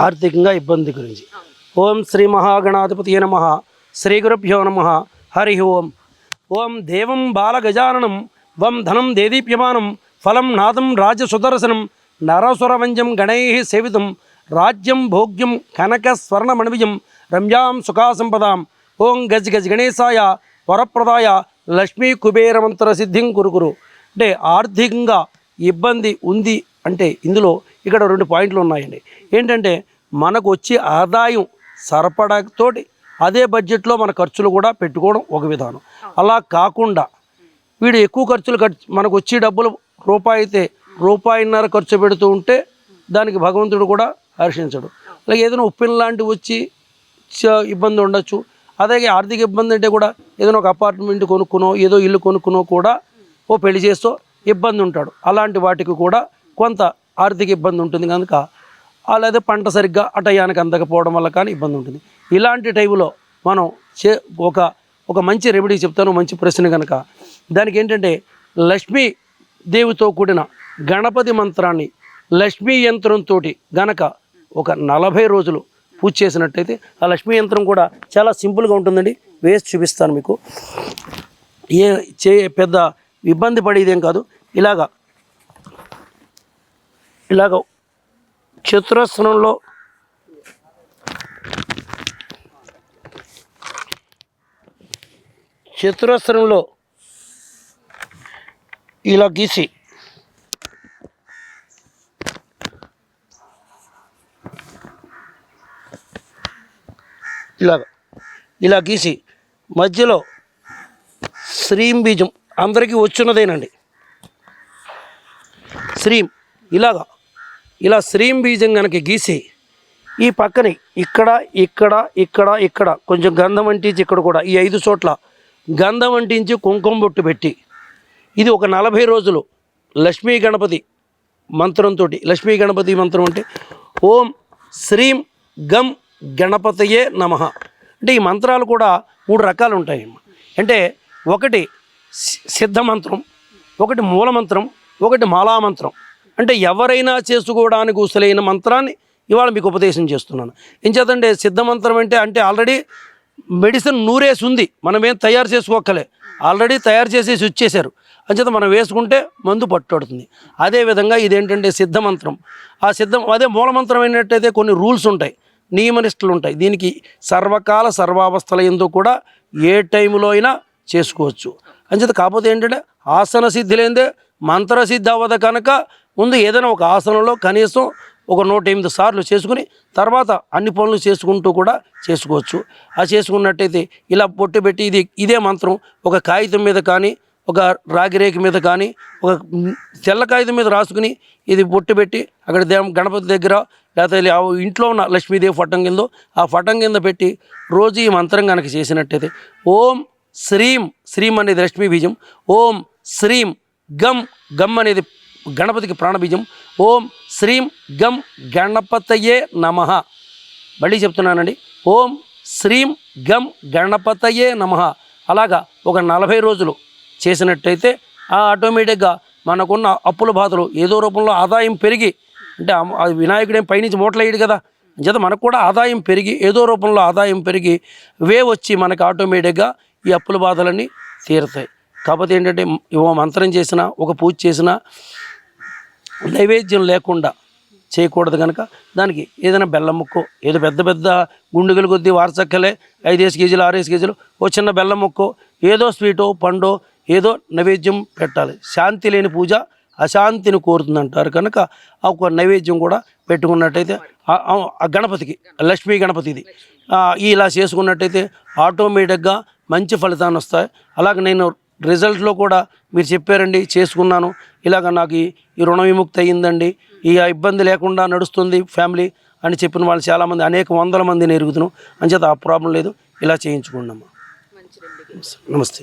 ఆర్థికంగా ఇబ్బంది గురించి. ఓం శ్రీ మహాగణాధిపతియే నమః. శ్రీ గురుభ్యో నమః. హరి ఓం. ఓం దేవం బాలగజాననం వం ధనం దేదీప్యమానం ఫలం నాదం రాజసుదర్శనం నరసురవంజం గణైః సేవితం రాజ్యం భోగ్యం కనక స్వర్ణమణివిజం రమ్యాం సుఖాసంపదాం. ఓం గజ్ గజ్ గణేశాయ వరప్రదాయ లక్ష్మీ కుబేర మంత్ర సిద్ధిం కురుకురు. అంటే ఆర్థికంగా ఇబ్బంది ఉంది అంటే ఇందులో ఇక్కడ 2 పాయింట్లు ఉన్నాయండి. ఏంటంటే మనకు వచ్చే ఆదాయం సరిపడతోటి అదే బడ్జెట్లో మన ఖర్చులు కూడా పెట్టుకోవడం ఒక విధానం. అలా కాకుండా వీడు ఎక్కువ ఖర్చులు మనకు వచ్చే డబ్బులు రూపాయి అయితే రూపాయిన్నర ఖర్చు పెడుతూ ఉంటే దానికి భగవంతుడు కూడా హర్షించడు. అలాగే ఏదైనా ఉప్పిన లాంటివి వచ్చి ఇబ్బంది ఉండొచ్చు. అలాగే ఆర్థిక ఇబ్బంది అంటే కూడా ఏదైనా ఒక అపార్ట్మెంట్ కొనుక్కునో ఏదో ఇల్లు కొనుక్కునో కూడా ఓ పెళ్లి చేస్తూ ఇబ్బంది ఉంటాడు. అలాంటి వాటికి కూడా కొంత ఆర్థిక ఇబ్బంది ఉంటుంది కనుక అలాగే పంట సరిగ్గా అటయానికి అందకపోవడం వల్ల కానీ ఇబ్బంది ఉంటుంది. ఇలాంటి టైంలో మనం ఒక మంచి రెమెడీ చెప్తాను, మంచి ప్రశ్న కనుక. దానికి ఏంటంటే లక్ష్మీ దేవితో కూడిన గణపతి మంత్రాన్ని లక్ష్మీ యంత్రంతో గనక ఒక 40 రోజులు పూజ చేసినట్టయితే ఆ లక్ష్మీ యంత్రం కూడా చాలా సింపుల్గా ఉంటుందండి. వేసి చూపిస్తాను మీకు. పెద్ద ఇబ్బంది పడేదేం కాదు. ఇలాగ చతురస్రంలో ఇలా గీసి ఇలా గీసి మధ్యలో శ్రీం బీజం అందరికీ వచ్చున్నదేనండి. శ్రీం ఇలా శ్రీం బీజం కనుక గీసి ఈ పక్కని ఇక్కడ కొంచెం గంధం అంటించి ఇక్కడ కూడా ఈ 5 చోట్ల గంధం అంటించి కుంకుమ బొట్టు పెట్టి ఇది ఒక 40 రోజులు లక్ష్మీ గణపతి మంత్రంతో. లక్ష్మీ గణపతి మంత్రం అంటే ఓం శ్రీం గం గణపతయే నమః. అంటే ఈ మంత్రాలు కూడా 3 రకాలు ఉంటాయి. అంటే ఒకటి సిద్ధ మంత్రం, ఒకటి మూల మంత్రం, ఒకటి మాలామంత్రం. అంటే ఎవరైనా చేసుకోవడానికి ఉసులైన మంత్రాన్ని ఇవాళ మీకు ఉపదేశం చేస్తున్నాను. ఏం చేద్దంటే సిద్ధ మంత్రం అంటే ఆల్రెడీ మెడిసిన్ నూరేసి ఉంది, మనమేం తయారు చేసుకోకలే, ఆల్రెడీ తయారు చేసేసి వచ్చేసారు. అంచేత మనం వేసుకుంటే మందు పట్టుడుతుంది. అదేవిధంగా ఇదేంటంటే సిద్ధ మంత్రం. అదే మూలమంత్రం అయినట్టయితే కొన్ని రూల్స్ ఉంటాయి, నియమనిష్టలు ఉంటాయి. దీనికి సర్వకాల సర్వావస్థల యందు కూడా ఏ టైంలో అయినా చేసుకోవచ్చు. అంచేత కాకపోతే ఏంటంటే ఆసన సిద్ధి లేదే మంత్రసిద్ధి అవ్వదు కనుక ముందు ఏదైనా ఒక ఆసనంలో కనీసం ఒక 108 సార్లు చేసుకుని తర్వాత అన్ని పనులు చేసుకుంటూ కూడా చేసుకోవచ్చు. ఆ చేసుకున్నట్టయితే ఇలా పొట్టు పెట్టి ఇదే మంత్రం ఒక కాగితం మీద కానీ ఒక రాగి రేఖ మీద కానీ ఒక తెల్ల కాగితం మీద రాసుకుని ఇది పొట్టు పెట్టి అక్కడ గణపతి దగ్గర లేకపోతే ఇంట్లో ఉన్న లక్ష్మీదేవి ఫటం కింద ఆ ఫటం కింద పెట్టి రోజు ఈ మంత్రం కనుక చేసినట్టయితే ఓం శ్రీం అనేది లక్ష్మీ బీజం, ఓం శ్రీం గం అనేది గణపతికి ప్రాణబీజం, ఓం శ్రీం గం గణపతయే నమః. మళ్ళీ చెప్తున్నానండి, ఓం శ్రీం గం గణపతయే నమః. అలాగా ఒక 40 రోజులు చేసినట్టయితే ఆటోమేటిక్గా మనకున్న అప్పుల బాధలు ఏదో రూపంలో ఆదాయం పెరిగి, అంటే వినాయకుడేం పైనుంచి మూటలేయడు కదా, చేత మనకు కూడా ఆదాయం పెరిగి ఏదో రూపంలో ఆదాయం పెరిగి వచ్చి మనకు ఆటోమేటిక్గా ఈ అప్పుల బాధలన్నీ తీరుతాయి. కాకపోతే ఏంటంటే మంత్రం చేసినా ఒక పూజ చేసినా నైవేద్యం లేకుండా చేయకూడదు కనుక దానికి ఏదైనా బెల్లం ముక్కో ఏదో పెద్ద గుండుగలు కొద్దీ వారసక్కలే 5 కేజీలు 6 కేజీలు ఓ చిన్న బెల్లం ముక్కో ఏదో స్వీటో పండో ఏదో నైవేద్యం పెట్టాలి. శాంతి లేని పూజ అశాంతిని కోరుతుందంటారు కనుక ఒక నైవేద్యం కూడా పెట్టుకున్నట్టయితే ఆ గణపతికి లక్ష్మీ గణపతిది ఇలా చేసుకున్నట్టయితే ఆటోమేటిక్గా మంచి ఫలితాన్ని వస్తాయి. అలాగే నేను రిజల్ట్లో కూడా మీరు చెప్పారండి చేసుకున్నాను, ఇలాగ నాకు ఈ రుణ విముక్తి అయ్యిందండి, ఈ ఇబ్బంది లేకుండా నడుస్తుంది ఫ్యామిలీ అని చెప్పిన వాళ్ళు చాలామంది అనేక వందల మందిని ఎరుగుతున్నాం. అంచేత ఆ ప్రాబ్లం లేదు, ఇలా చేయించుకోండి అమ్మా. నమస్తే.